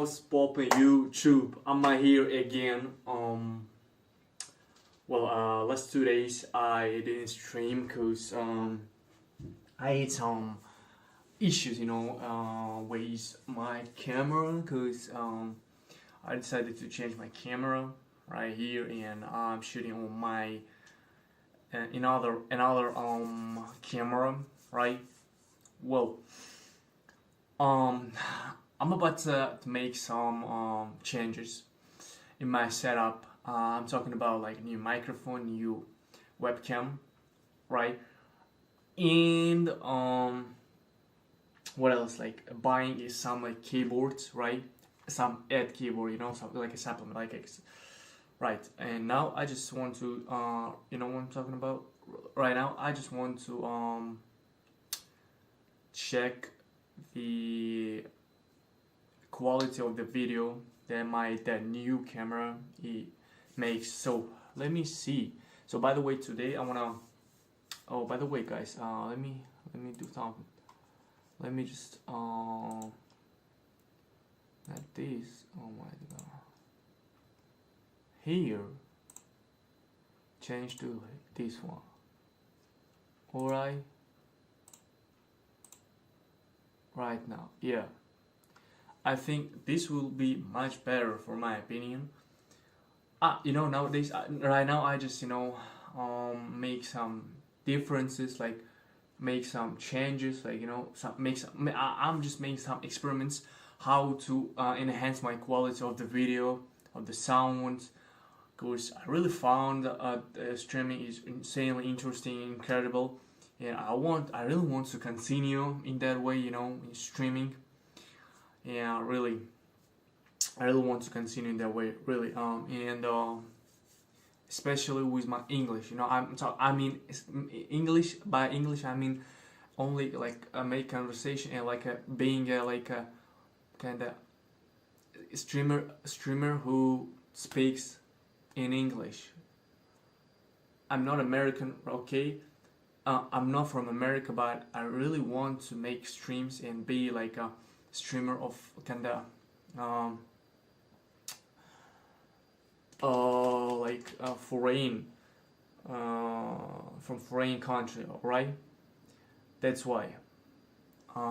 what's poppin' YouTube? I'm here again. Last 2 days I didn't stream because I had some issues, with my camera because I decided to change my camera right here, and I'm shooting on my another camera, right? Well, um, I'm about to make some changes in my setup. I'm talking about like new microphone, new webcam, right? And what else? Like buying is some like keyboards, right? Some ad keyboard, something like a supplement, right. And now I just want to, you know what I'm talking about? Right now, I just want to check the quality of the video that new camera it makes. So let me see. So by the way, today I wanna. Oh, by the way, guys, let me do something. Let me just not this. Oh my god. Here, change to this one. All right. Right now, yeah. I think this will be much better for my opinion. Nowadays, right now, I just make some differences, like make some changes, like I'm just making some experiments how to enhance my quality of the video, of the sound, because I really found the streaming is insanely interesting, incredible, and I really want to continue in that way, in streaming. Yeah, really, I really want to continue in that way, really. And especially with my English, English. By English, I mean only like make conversation and like being like a kind of streamer who speaks in English. I'm not American, okay? I'm not from America, but I really want to make streams and be like a streamer of kind of foreign from foreign country, right? That's why.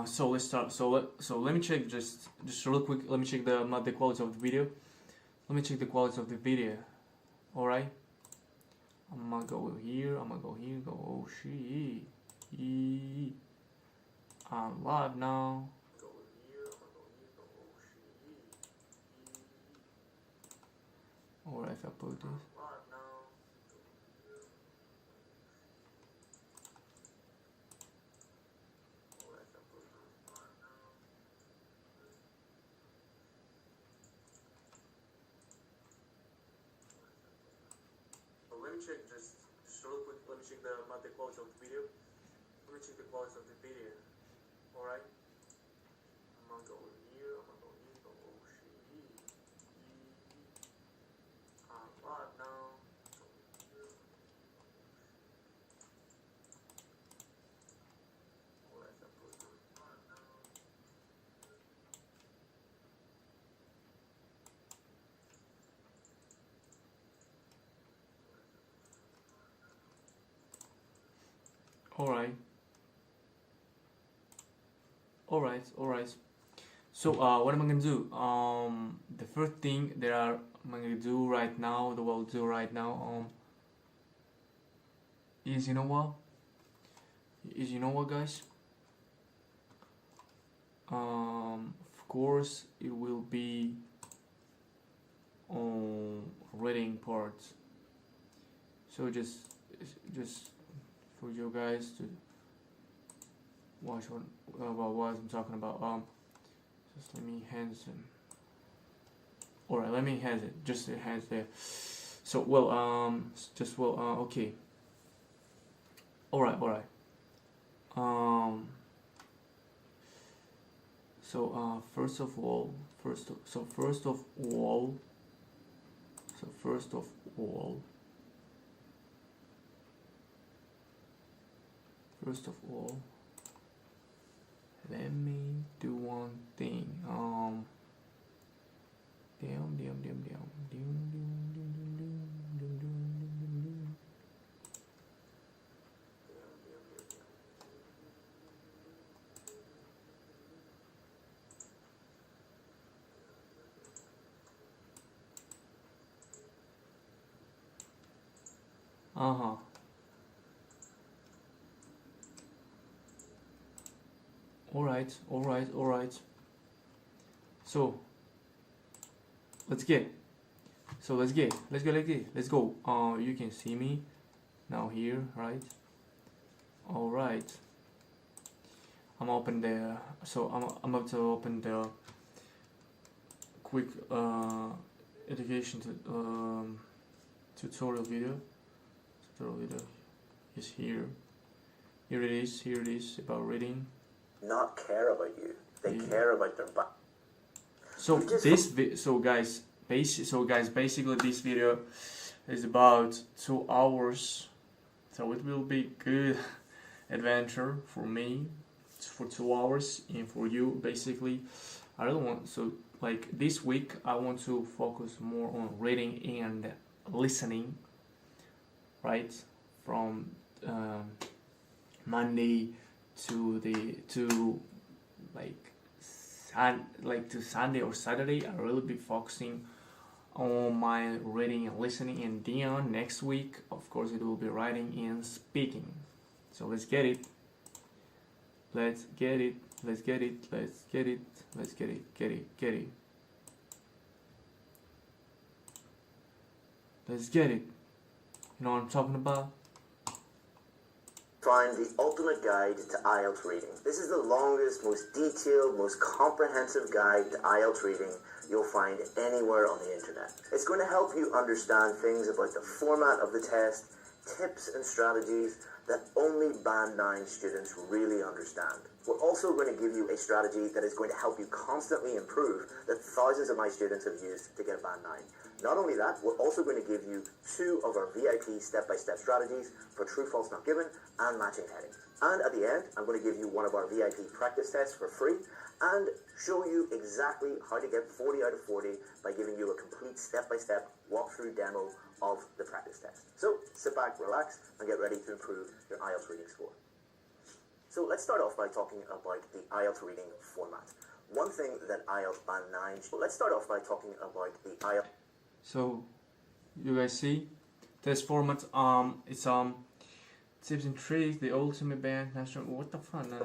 So let's start. So let me check just real quick. Let me check the quality of the video. Let me check the quality of the video. All right. I'm gonna go here. Go. Oh shit. I'm live now. Or if I put this. Let me check just real quick. Let me check the quality of the video. Let me check the quality of the video. All right. I'm gonna go here. Go. Oh shit. I'm live now. Alright. So what am I gonna do? The first thing that I'm gonna do right now, is you know what, guys? Of course, it will be on reading parts. So just for you guys to watch what I'm talking about. Just let me hands him. Alright, let me hands it. Just the hands there. So okay. Alright. First of all, let me do one thing. Damn, damn, damn, damn. Doom, doom, doom, doom, doom, doom, doom, doom, doom. Uh-huh. Alright, alright, alright. So let's get. So let's get. Let's go like this. Let's go. You can see me now here, right? Alright. I'm open the. So I'm about to open the quick education tutorial video. Tutorial video is here. Here it is. Here it is about reading. Not care about you. They care about their back. So guys, basically this video is about 2 hours. So it will be good adventure for me for 2 hours and for you basically. I don't want like this week I want to focus more on reading and listening, right? From Monday to to Sunday or Saturday. I will be focusing on my reading and listening, and then next week of course it will be writing and speaking. So let's get it. Let's get it. Let's get it. Let's get it. Let's get it. Get it. Get it. Let's get it. You know what I'm talking about? Find the ultimate guide to IELTS reading. This is the longest, most detailed, most comprehensive guide to IELTS reading you'll find anywhere on the internet. It's going to help you understand things about the format of the test, tips and strategies that only Band 9 students really understand. We're also going to give you a strategy that is going to help you constantly improve that thousands of my students have used to get Band 9. Not only that, we're also going to give you 2 of our VIP step-by-step strategies for true, false, not given and matching headings. And at the end, I'm going to give you one of our VIP practice tests for free and show you exactly how to get 40 out of 40 by giving you a complete step-by-step walkthrough demo of the practice test. So sit back, relax, and get ready to improve your IELTS reading score. So let's start off by talking about the IELTS reading format. One thing that IELTS Band 9... Let's start off by talking about the IELTS... So, you guys see, this format, it's tips and tricks, the ultimate band, national, what the fuck? No.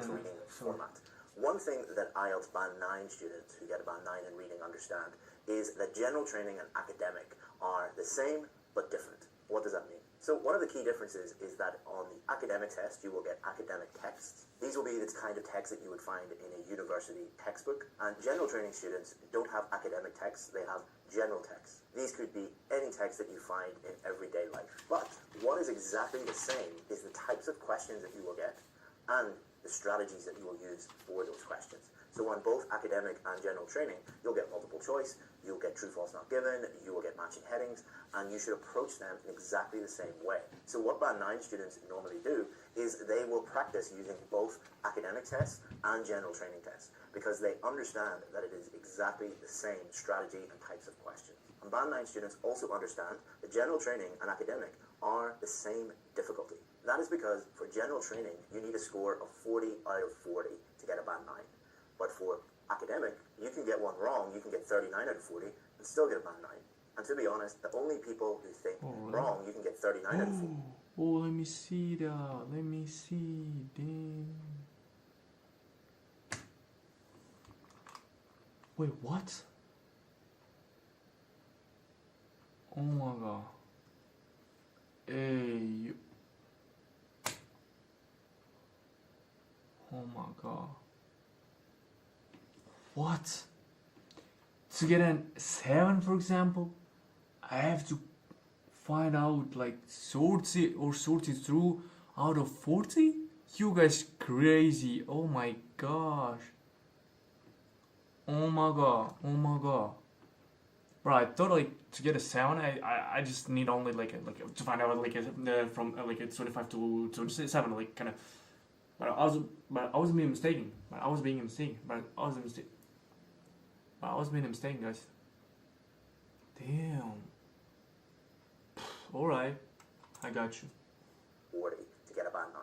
Format. One thing that IELTS Band 9 students who get a Band 9 in reading understand is that general training and academic are the same but different. What does that mean? So one of the key differences is that on the academic test, you will get academic texts. These will be the kind of text that you would find in a university textbook. And general training students don't have academic texts, they have general texts. These could be any text that you find in everyday life. But what is exactly the same is the types of questions that you will get and the strategies that you will use for those questions. So on both academic and general training, you'll get multiple choice, you'll get true, false, not given, you will get matching headings, and you should approach them in exactly the same way. So what Band 9 students normally do is they will practice using both academic tests and general training tests because they understand that it is exactly the same strategy and types of questions. And Band 9 students also understand that general training and academic are the same difficulty. That is because for general training, you need a score of 40 out of 40 to get a Band 9. But for academic, you can get one wrong, you can get 39 out of 40 and still get a Band 9. And to be honest, the only people who think wrong, you can get 39 out of 40. Oh, let me see that. Let me see. Damn. Wait, what? Oh my god. Hey. Oh my god. What? To get an 7, for example, I have to find out like 30 or 32 out of 40? You guys crazy. Oh my gosh. Oh my god. Oh my god. Bro, I thought like to get a 7, I just need only like to find out like from like a 25 to 27, like kind of. But I was being mistaken. I was being a mistake, guys. Damn. Alright, I got you. 40 to get a band 9.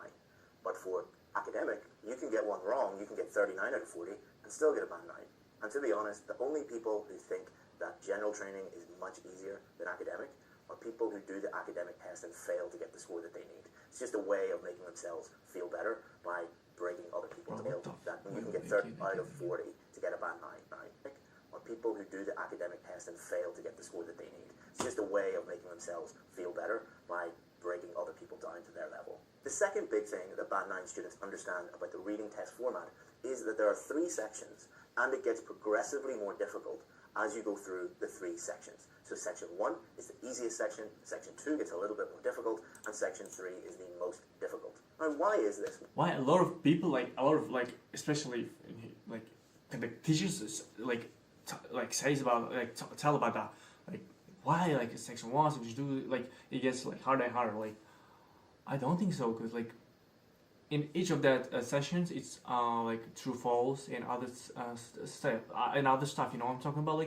But for academic, you can get one wrong, you can get 39 out of 40 and still get a band 9. And to be honest, the only people who think that general training is much easier than academic are people who do the academic test and fail to get the score that they need. It's just a way of making themselves feel better by breaking other people's will. That you can get 30 out of 40 to get a band 9. Or people who do the academic test and fail to get the score that they need. It's just a way of making themselves feel better by breaking other people down to their level. The second big thing that band 9 students understand about the reading test format is that there are 3 sections, and it gets progressively more difficult as you go through the 3 sections. So section 1 is the easiest section, section 2 gets a little bit more difficult, and section 3 is the most difficult. Now, why is this? Why a lot of people, especially like the teachers says about tell about that, why section 1, section 2, it gets harder and harder. I don't think so, because in each of that sessions it's true false and other stuff and other stuff, you know what I'm talking about,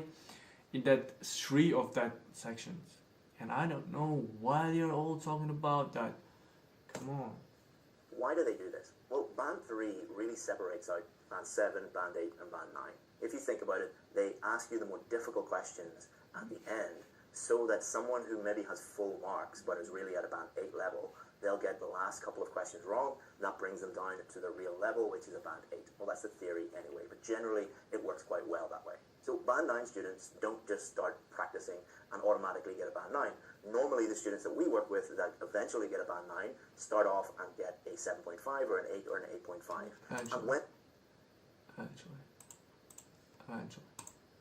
in that 3 of that sections, and I don't know why they're all talking about that. Come on. Why do they do this? Well, band 3 really separates out band 7, band 8 and band 9. If you think about it, they ask you the more difficult questions at the end, so that someone who maybe has full marks but is really at a band 8 level, they'll get the last couple of questions wrong, and that brings them down to the real level, which is a band 8. Well, that's the theory anyway, but generally it works quite well that way. So band 9 students don't just start practicing and automatically get a band 9. Normally the students that we work with that eventually get a band 9 start off and get a 7.5 or an 8 or an 8.5. And when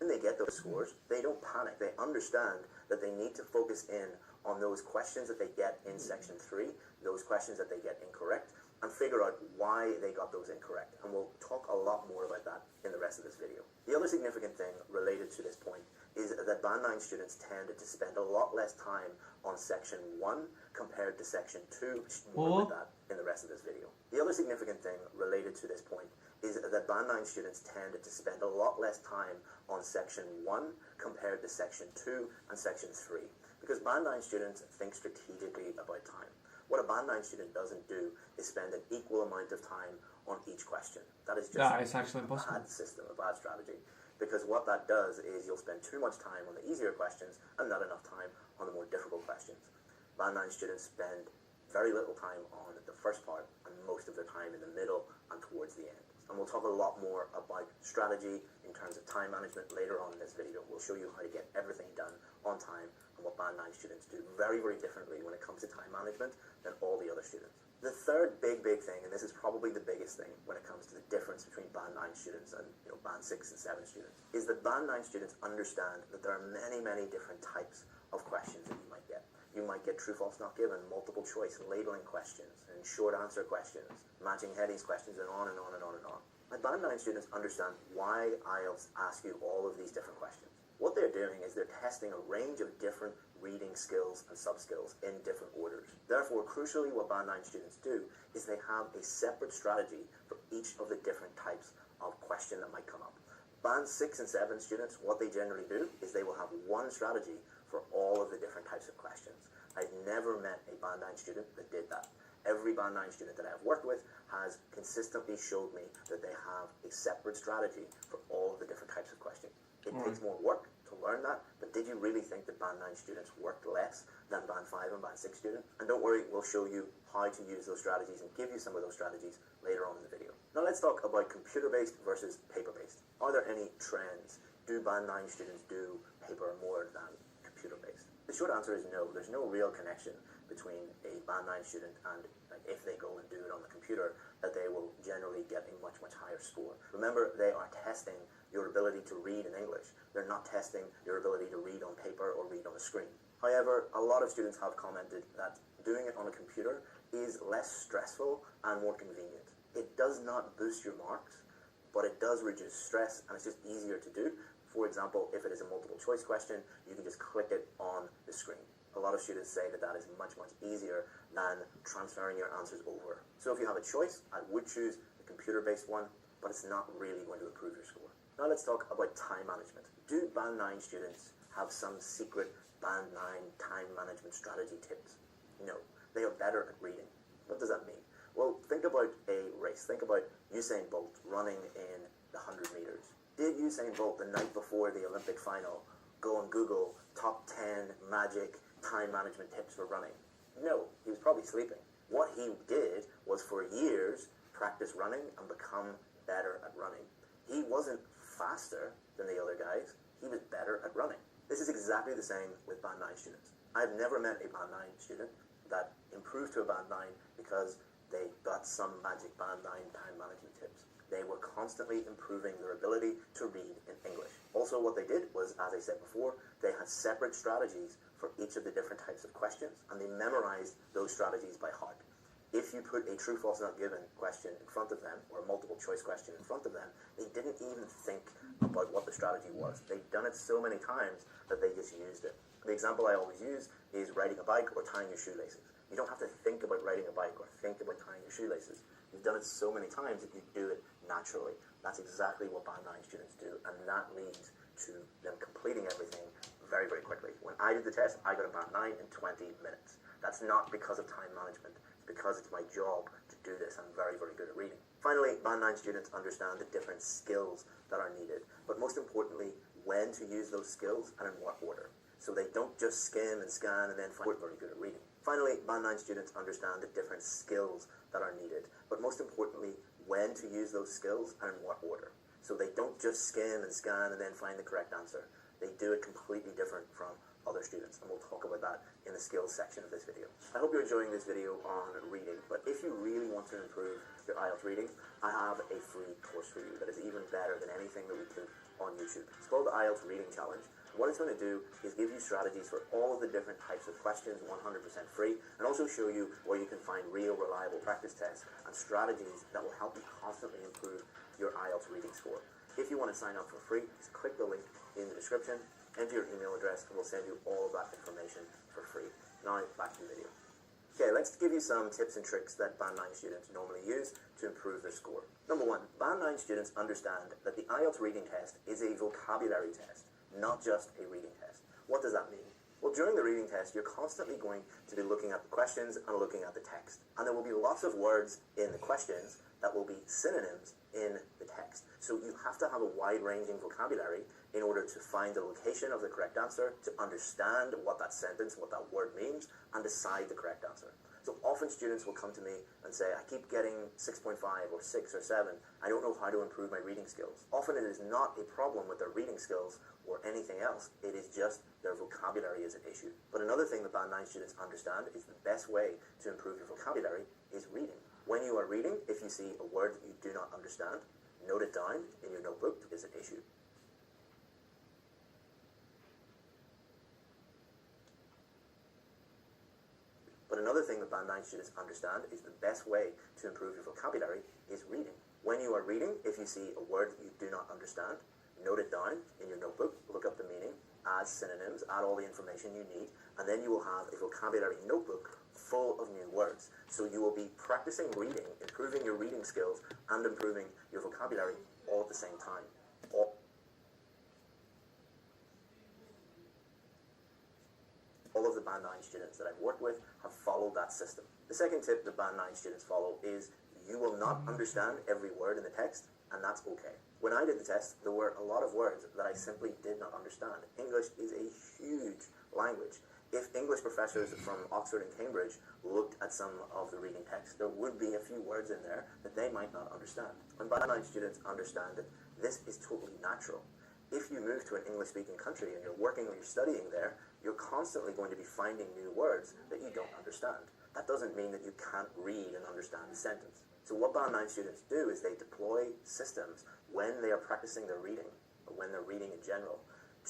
they get those scores, they don't panic. They understand that they need to focus in on those questions that they get in section 3, those questions that they get incorrect, and figure out why they got those incorrect. And we'll talk a lot more about that in the rest of this video. The other significant thing related to this point is that band 9 students tend to spend a lot less time on section 1 compared to section 2. More about that in the rest of this video. The other significant thing related to this point is that band 9 students tend to spend a lot less time on section 1 compared to section 2 and section 3. Because band 9 students think strategically about time. What a band 9 student doesn't do is spend an equal amount of time on each question. That is just it's actually a bad system, a bad strategy. Because what that does is you'll spend too much time on the easier questions and not enough time on the more difficult questions. Band 9 students spend very little time on the first part and most of their time in the middle and towards the end. And we'll talk a lot more about strategy in terms of time management later on in this video. We'll show you how to get everything done on time and what band 9 students do very, very differently when it comes to time management than all the other students. The third big thing, and this is probably the biggest thing when it comes to the difference between band 9 students and band 6 and 7 students, is that band 9 students understand that there are many different types of questions that you might get. You might get true, false, not given, multiple choice, labeling questions, and short answer questions, matching headings questions, and on and on and on and on. And band 9 students understand why IELTS asks you all of these different questions. What they're doing is they're testing a range of different reading skills and sub-skills in different orders. Therefore, crucially, what band 9 students do is they have a separate strategy for each of the different types of question that might come up. Band 6 and 7 students, what they generally do is they will have one strategy for all of the different types of questions. I've never met a band 9 student that did that. Every band 9 student that I've worked with has consistently showed me that they have a separate strategy for all of the different types of questions. It takes more work to learn that, but did you really think that band 9 students worked less than band 5 and band 6 students? And don't worry, we'll show you how to use those strategies and give you some of those strategies later on in the video. Now let's talk about computer-based versus paper-based. Are there any trends? Do band 9 students do paper more than computer-based? The short answer is no. There's no real connection between a band 9 student and if they go and do it on the computer, that they will generally get a much higher score. Remember, they are testing your ability to read in English. They're not testing your ability to read on paper or read on a screen. However, a lot of students have commented that doing it on a computer is less stressful and more convenient. It does not boost your marks, but it does reduce stress and it's just easier to do. For example, if it is a multiple choice question, you can just click it on the screen. A lot of students say that that is much easier than transferring your answers over. So if you have a choice, I would choose the computer-based one, but it's not really going to improve your score. Now let's talk about time management. Do band 9 students have some secret Band 9 time management strategy tips. No, they are better at reading. What does that mean? Well, think about a race. Think about Usain Bolt running in the 100 meters. Did Usain Bolt, the night before the Olympic final, go and Google top 10 magic time management tips for running? No, he was probably sleeping. What he did was for years practice running and become better at running. He wasn't faster than the other guys, he was better at running. This is exactly the same with Band 9 students. I've never met a Band 9 student that improved to a Band 9 because they got some magic Band 9 time management tips. They were constantly improving their ability to read in English. Also, what they did was, as I said before, they had separate strategies for each of the different types of questions, and they memorized those strategies by heart. If you put a true, false, not given question in front of them, or a multiple choice question in front of them, they didn't even think about what the strategy was. They'd done it so many times that they just used it. The example I always use is riding a bike or tying your shoelaces. You don't have to think about riding a bike or think about tying your shoelaces. You've done it so many times that you do it naturally. That's exactly what Band 9 students do, and that leads to them completing everything very, very quickly. When I did the test, I got a Band 9 in 20 minutes. That's not because of time management. It's because it's my job to do this. I'm very, very good at reading. Finally, Band 9 students understand the different skills that are needed, but most importantly, when to use those skills and in what order. So they don't just skim and scan and then find very good at reading. Finally, Band 9 students understand the different skills that are needed, but most importantly, when to use those skills and in what order. So they don't just skim and scan and then find the correct answer. They do it completely different from other students, and we'll talk about that in the skills section of this video. I hope you're enjoying this video on reading, but if you really want to improve your IELTS reading, I have a free course for you that is even better than anything that we do on YouTube. It's called the IELTS Reading Challenge. What it's going to do is give you strategies for all of the different types of questions 100% free, and also show you where you can find real, reliable practice tests and strategies that will help you constantly improve your IELTS reading score. If you want to sign up for free, just click the link in the description, enter your email address, and we'll send you all of that information for free. Now, back to the video. Okay, let's give you some tips and tricks that Band 9 students normally use to improve their score. Number one, Band 9 students understand that the IELTS reading test is a vocabulary test, not just a reading test. What does that mean? Well, during the reading test, you're constantly going to be looking at the questions and looking at the text. And there will be lots of words in the questions that will be synonyms in the text. So you have to have a wide-ranging vocabulary in order to find the location of the correct answer, to understand what that sentence, what that word means, and decide the correct answer. So often students will come to me and say, I keep getting 6.5 or 6 or 7. I don't know how to improve my reading skills. Often it is not a problem with their reading skills or anything else. It is just their vocabulary is an issue. But another thing that Band 9 students understand is the best way to improve your vocabulary is reading. When you are reading, if you see a word that you do not understand, note it down in your notebook is an issue. But another thing that Band 9 students understand is the best way to improve your vocabulary is reading. When you are reading, if you see a word that you do not understand, note it down in your notebook, look up the meaning, add synonyms, add all the information you need, and then you will have a vocabulary notebook full of new words. So you will be practicing reading, improving your reading skills, and improving your vocabulary all at the same time. All of the Band 9 students that I've worked with have followed that system. The second tip that Band 9 students follow is you will not understand every word in the text, and that's okay. When I did the test, there were a lot of words that I simply did not understand. English is a huge language. If English professors from Oxford and Cambridge looked at some of the reading text, there would be a few words in there that they might not understand. And Band 9 students understand that this is totally natural. If you move to an English-speaking country and you're working or you're studying there, you're constantly going to be finding new words that you don't understand. That doesn't mean that you can't read and understand the sentence. So what Band 9 students do is they deploy systems when they are practicing their reading, or when they're reading in general,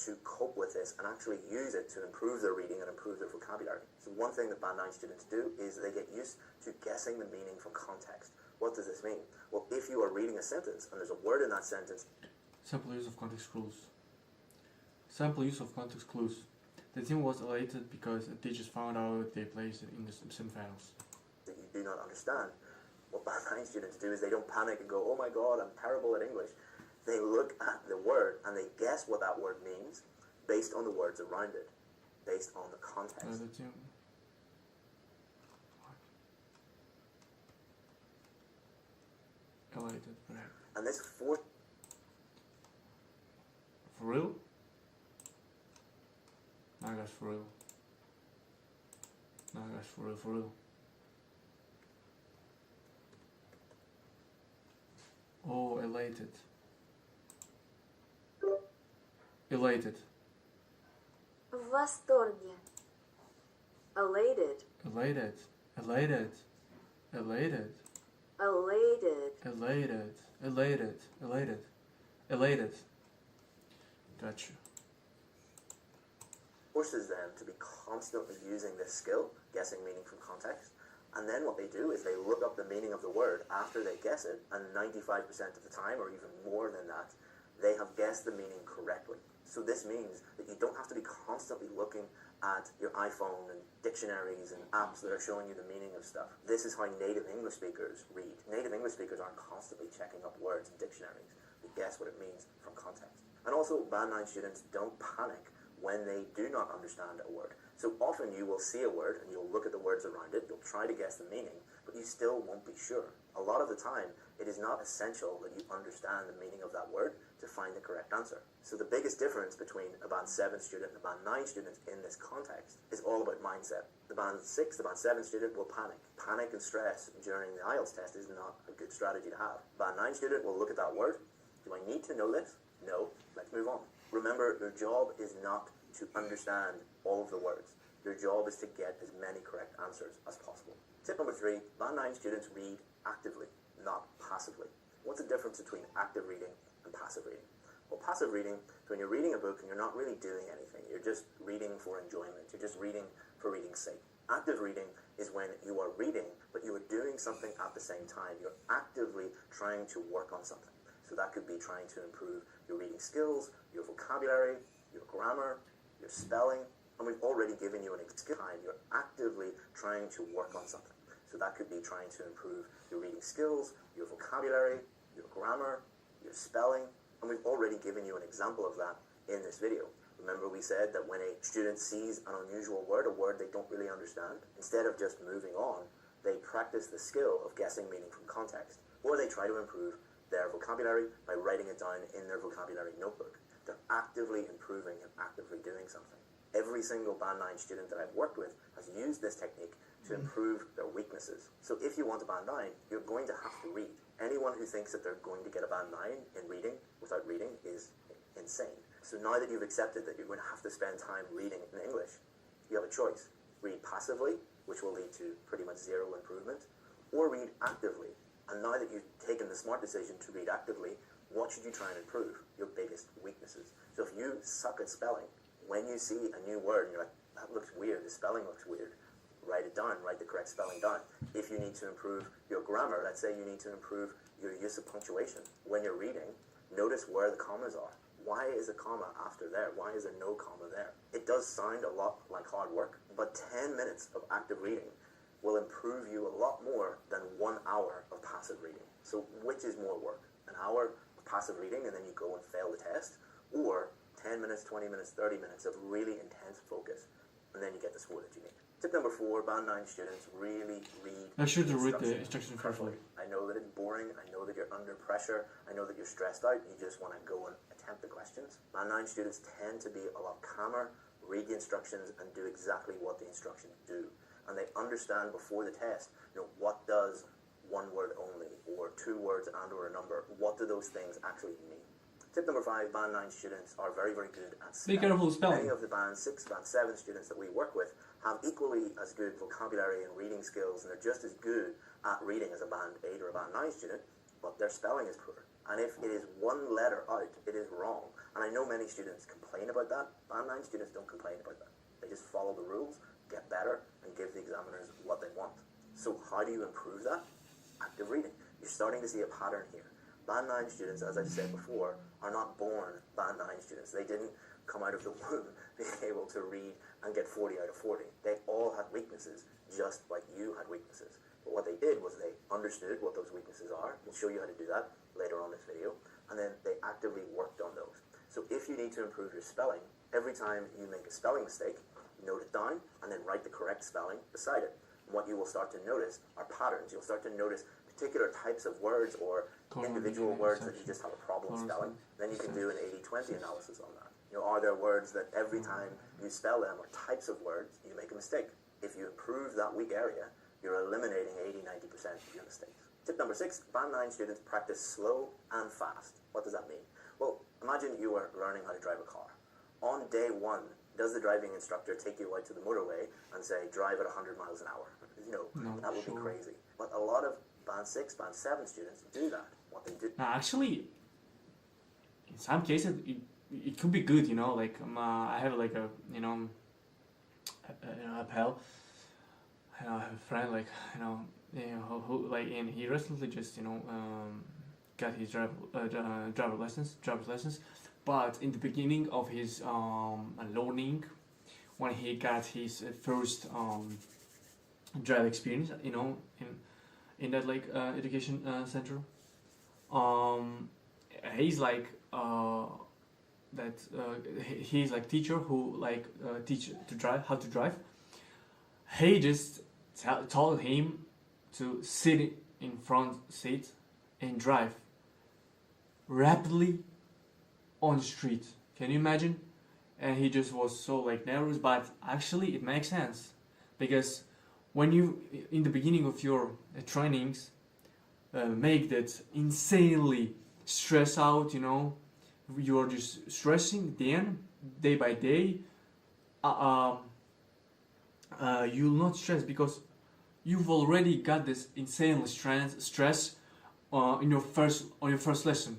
to cope with this and actually use it to improve their reading and improve their vocabulary. So one thing that Band 9 students do is they get used to guessing the meaning from context. What does this mean? Well, if you are reading a sentence and there's a word in that sentence... Sample use of context clues. Sample use of context clues. The team was elated because teachers found out they placed it in the semifinals. ...that you do not understand. What Band 9 students do is they don't panic and go, oh my god, I'm terrible at English. They look at the word and they guess what that word means based on the words around it, based on the context. Elated, perhaps. And this fourth... For real? No, guys, for real. No, guys, for real, for real. Oh, elated. Elated. В восторге. Elated. Elated. Elated. Elated. Elated. Elated. Elated. Elated. Elated. Gotcha. Forces them to be constantly using this skill, guessing meaning from context. And then what they do is they look up the meaning of the word after they guess it, and 95% of the time, or even more than that, they have guessed the meaning correctly. So this means that you don't have to be constantly looking at your iPhone and dictionaries and apps that are showing you the meaning of stuff. This is how native English speakers read. Native English speakers aren't constantly checking up words in dictionaries. They guess what it means from context. And also, Band 9 students don't panic when they do not understand a word. So often you will see a word and you'll look at the words around it, you'll try to guess the meaning, but you still won't be sure. A lot of the time, it is not essential that you understand the meaning of that word to find the correct answer. So the biggest difference between a Band 7 student and a Band 9 student in this context is all about mindset. The Band 6, the Band 7 student will panic. Panic and stress during the IELTS test is not a good strategy to have. Band 9 student will look at that word. Do I need to know this? No. Let's move on. Remember, your job is not to understand all of the words. Your job is to get as many correct answers as possible. Tip number 3, Band 9 students read actively, not passively. What's the difference between active reading and passive reading? Well, passive reading is when you're reading a book and you're not really doing anything. You're just reading for enjoyment. You're just reading for reading's sake. Active reading is when you are reading, but you are doing something at the same time. You're actively trying to work on something. So that could be trying to improve your reading skills, your vocabulary, your grammar, your spelling, and we've already given you an time. You're actively trying to work on something. So that could be trying to improve your reading skills, your vocabulary, your grammar, your spelling, and we've already given you an example of that in this video. Remember we said that when a student sees an unusual word, a word they don't really understand, instead of just moving on, they practice the skill of guessing meaning from context, or they try to improve their vocabulary by writing it down in their vocabulary notebook. They're actively improving and actively doing something. Every single Band 9 student that I've worked with has used this technique to improve their weaknesses. So if you want a Band 9, you're going to have to read. Anyone who thinks that they're going to get a Band 9 in reading without reading is insane. So now that you've accepted that you're going to have to spend time reading in English, you have a choice. Read passively, which will lead to pretty much zero improvement, or read actively. And now that you've taken the smart decision to read actively, what should you try and improve? Your biggest weaknesses. So if you suck at spelling, when you see a new word and you're like, that looks weird, the spelling looks weird, write it down, write the correct spelling down. If you need to improve your grammar, let's say you need to improve your use of punctuation. When you're reading, notice where the commas are. Why is a comma after there? Why is there no comma there? It does sound a lot like hard work, but 10 minutes of active reading will improve you a lot more than 1 hour of passive reading. So which is more work? An hour of passive reading and then you go and fail the test, or 10 minutes, 20 minutes, 30 minutes of really intense focus, and then you get the score that you need. Tip number 4, Band 9 students really read the instructions carefully. I know that it's boring, I know that you're under pressure, I know that you're stressed out, you just want to go and attempt the questions. Band 9 students tend to be a lot calmer, read the instructions, and do exactly what the instructions do. And they understand before the test, what does one word only, or 2 words and or a number, what do those things actually mean? Tip number 5, Band 9 students are very, very good at spelling. Be careful with spelling. Many of the Band 6, Band 7 students that we work with have equally as good vocabulary and reading skills, and they're just as good at reading as a Band 8 or a Band 9 student, but their spelling is poor. And if it is one letter out, it is wrong. And I know many students complain about that. Band 9 students don't complain about that. They just follow the rules, get better, and give the examiners what they want. So how do you improve that? Active reading. You're starting to see a pattern here. Band 9 students, as I've said before, are not born Band 9 students. They didn't come out of the womb being able to read and get 40 out of 40. They all had weaknesses, just like you had weaknesses. But what they did was they understood what those weaknesses are. We'll show you how to do that later on in this video. And then they actively worked on those. So if you need to improve your spelling, Every time you make a spelling mistake, note it down and then write the correct spelling beside it. And what you will start to notice are patterns. You'll start to notice particular types of words or individual words that you just have a problem spelling. Then you can do an 80-20 analysis on that. Are there words that every time you spell them or types of words, you make a mistake? If you improve that weak area, you're eliminating 80-90% of your mistakes. Tip number 6, Band 9 students practice slow and fast. What does that mean? Well, imagine you are learning how to drive a car. On day 1, does the driving instructor take you out to the motorway and say, drive at 100 miles an hour? No, that would be crazy. But a lot of Band 6, Band 7 students do that. What they do... Actually, in some cases, it could be good, like I have like a, a pal, I have a friend, like, who like, and he recently just, got his driver's license, but in the beginning of his learning, when he got his first drive experience, in that like education center, he's like he's like teacher who like teach to drive how to drive. He just told him to sit in front seat and drive rapidly on the street. Can you imagine? And he just was so like nervous, but actually it makes sense, because when you in the beginning of your trainings make that insanely stress out, you're just stressing, then day by day you'll not stress because you've already got this insanely stress in your first lesson.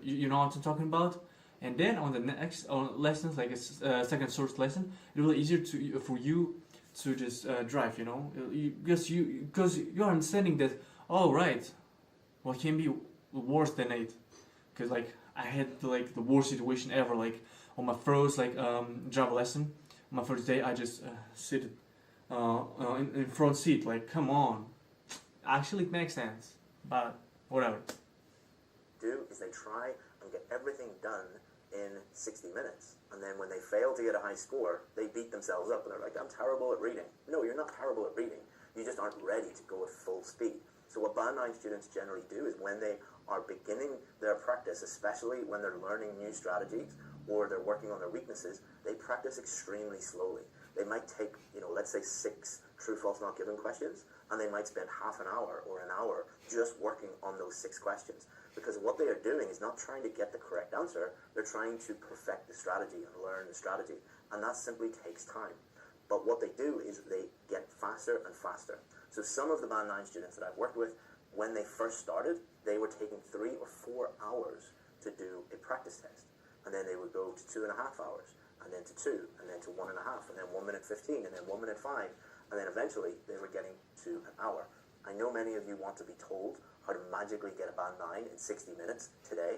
You know what I'm talking about. And then on the next lessons, like a second source lesson, it's really easier for you to just drive. Because you're understanding that, all right, what can be worse than it? Because like I had like the worst situation ever. Like on my first like driver lesson, on my first day, I just sit in front seat. Like, come on. Actually, it makes sense, but whatever. Do is they try and get everything done in 60 minutes, and then when they fail to get a high score, they beat themselves up and they're like, I'm terrible at reading. No, you're not terrible at reading. You just aren't ready to go at full speed. So what Band 9 students generally do is when they are beginning their practice, especially when they're learning new strategies or they're working on their weaknesses, they practice extremely slowly. They might take, let's say 6 true, false, not given questions, and they might spend half an hour or an hour just working on those 6 questions. Because what they are doing is not trying to get the correct answer, they're trying to perfect the strategy and learn the strategy. And that simply takes time. But what they do is they get faster and faster. So some of the Band 9 students that I've worked with, when they first started, they were taking 3 or 4 hours to do a practice test. And then they would go to 2.5 hours, and then to 2, and then to 1.5, and then 1 minute 15, and then 1 minute 5, and then eventually they were getting to an hour. I know many of you want to be told how to magically get a Band 9 in 60 minutes today.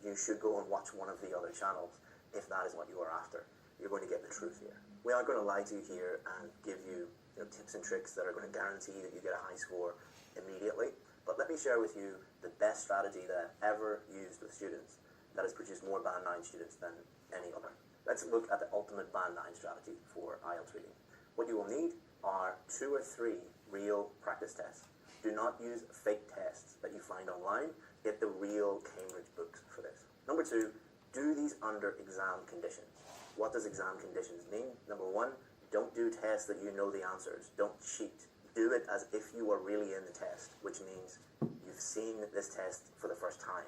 You should go and watch one of the other channels if that is what you are after. You're going to get the truth here. We aren't going to lie to you here and give you, tips and tricks that are going to guarantee that you get a high score immediately. But let me share with you the best strategy that I've ever used with students that has produced more Band 9 students than any other. Let's look at the ultimate Band 9 strategy for IELTS reading. What you will need are 2 or 3 real practice tests. Do not use fake tests that you find online. Get the real Cambridge books for this. Number 2, do these under exam conditions. What does exam conditions mean? Number 1, don't do tests that you know the answers. Don't cheat. Do it as if you are really in the test, which means you've seen this test for the first time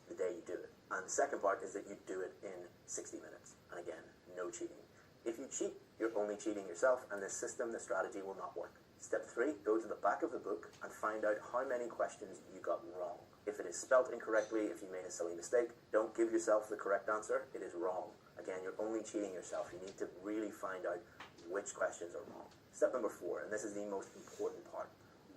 the day you do it. And the second part is that you do it in 60 minutes. And again, no cheating. If you cheat, you're only cheating yourself, and this system, the strategy will not work. Step 3, go to the back of the book and find out how many questions you got wrong. If it is spelt incorrectly, if you made a silly mistake, don't give yourself the correct answer. It is wrong. Again, you're only cheating yourself. You need to really find out which questions are wrong. Step number 4, and this is the most important part.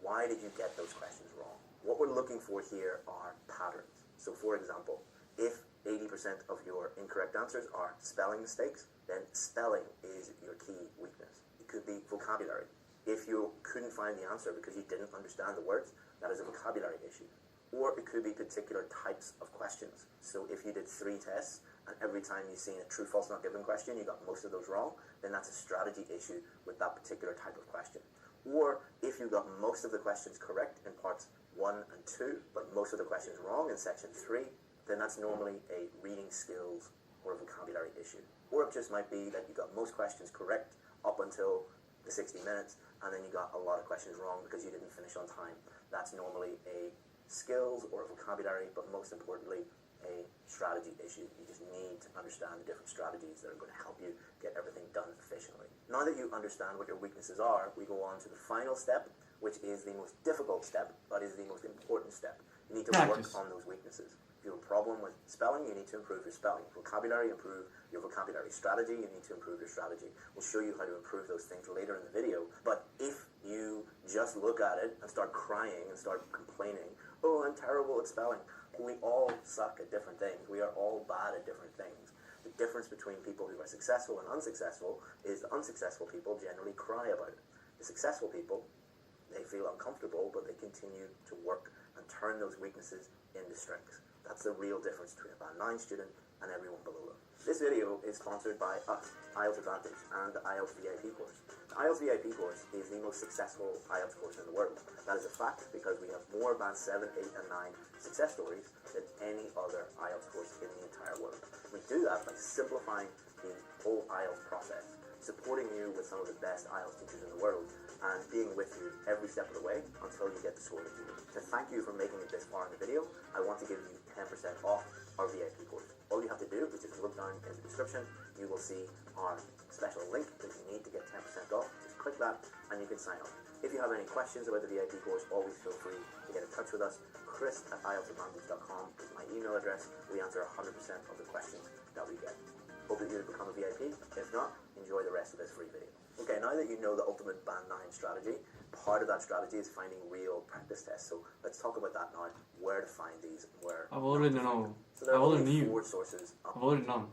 Why did you get those questions wrong? What we're looking for here are patterns. So for example, if 80% of your incorrect answers are spelling mistakes, then spelling is your key weakness. It could be vocabulary. If you couldn't find the answer because you didn't understand the words, that is a vocabulary issue. Or it could be particular types of questions. So if you did 3 tests and every time you've seen a true, false, not given question, you got most of those wrong, then that's a strategy issue with that particular type of question. Or if you got most of the questions correct in parts 1 and 2, but most of the questions wrong in section 3, then that's normally a reading skills or a vocabulary issue. Or it just might be that you got most questions correct up until the 60 minutes, and then you got a lot of questions wrong because you didn't finish on time. That's normally a skills or a vocabulary, but most importantly, a strategy issue. You just need to understand the different strategies that are going to help you get everything done efficiently. Now that you understand what your weaknesses are, we go on to the final step, which is the most difficult step, but is the most important step. You need to work on those weaknesses. If you have a problem with spelling, you need to improve your spelling. Vocabulary, improve your vocabulary. Strategy, you need to improve your strategy. We'll show you how to improve those things later in the video. But if you just look at it and start crying and start complaining, oh, I'm terrible at spelling. We all suck at different things. We are all bad at different things. The difference between people who are successful and unsuccessful is the unsuccessful people generally cry about it. The successful people, they feel uncomfortable, but they continue to work and turn those weaknesses into strengths. That's the real difference between a Band 9 student and everyone below them. This video is sponsored by us, IELTS Advantage, and the IELTS VIP course. The IELTS VIP course is the most successful IELTS course in the world. That is a fact because we have more Band 7, 8, and 9 success stories than any other IELTS course in the entire world. We do that by simplifying the whole IELTS process, supporting you with some of the best IELTS teachers in the world, and being with you every step of the way until you get the score that you need. To thank you for making it this far in the video, I want to give you 10% off our VIP course. All you have to do is just look down in the description. You will see our special link that you need to get 10% off. Just click that and you can sign up. If you have any questions about the VIP course, always feel free to get in touch with us. Chris@IELTSadvantage.com is my email address. We answer 100% of the questions that we get. Hope that you become a VIP. If not, enjoy the rest of this free video. Okay, now that you know the ultimate Band 9 strategy, part of that strategy is finding real practice tests. So let's talk about that now, where to find these, and where I've already known. So there are I've already only knew. 4 sources I've already known.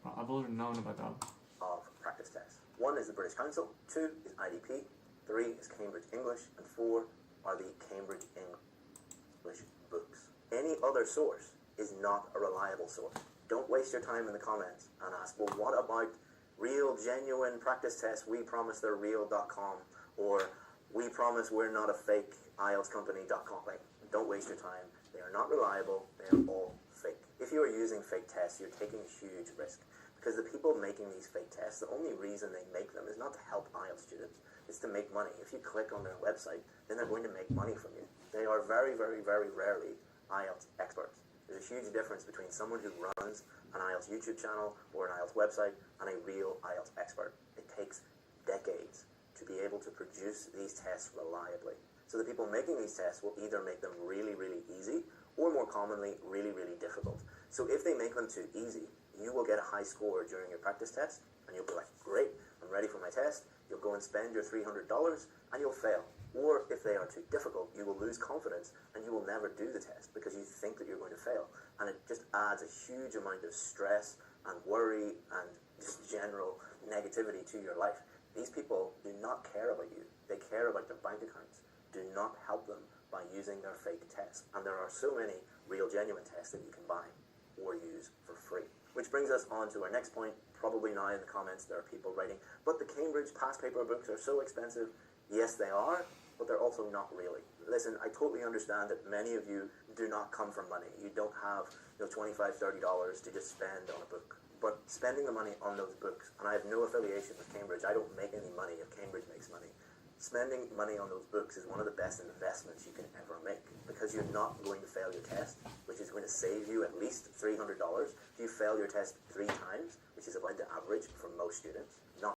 I've already known about that. of practice tests. 1 is the British Council, 2 is IDP, 3 is Cambridge English, and 4 are the Cambridge English books. Any other source is not a reliable source. Don't waste your time in the comments and ask, well, what about real, genuine practice tests? We promise they're real.com, or we promise we're not a fake IELTScompany.com. Like, don't waste your time. They are not reliable. They are all fake. If you are using fake tests, you're taking a huge risk, because the people making these fake tests, the only reason they make them is not to help IELTS students. It's to make money. If you click on their website, then they're going to make money from you. They are very, very, very rarely IELTS experts. There's a huge difference between someone who runs an IELTS YouTube channel or an IELTS website and a real IELTS expert. It takes decades to be able to produce these tests reliably. So the people making these tests will either make them really, really easy, or more commonly, really, really difficult. So if they make them too easy, you will get a high score during your practice test, and you'll be like, great, I'm ready for my test. You'll go and spend your $300, and you'll fail. Or if they are too difficult, you will lose confidence and you will never do the test because you think that you're going to fail. And it just adds a huge amount of stress and worry and just general negativity to your life. These people do not care about you. They care about their bank accounts. Do not help them by using their fake tests. And there are so many real, genuine tests that you can buy or use for free. Which brings us on to our next point. Probably now in the comments there are people writing, but the Cambridge past paper books are so expensive. Yes, they are, but they're also not really. Listen, I totally understand that many of you do not come from money. You don't have $25, $30 to just spend on a book. But spending the money on those books, and I have no affiliation with Cambridge, I don't make any money if Cambridge makes money. Spending money on those books is one of the best investments you can ever make, because you're not going to fail your test, which is going to save you at least $300. If you fail your test 3 times, which is about the average for most students,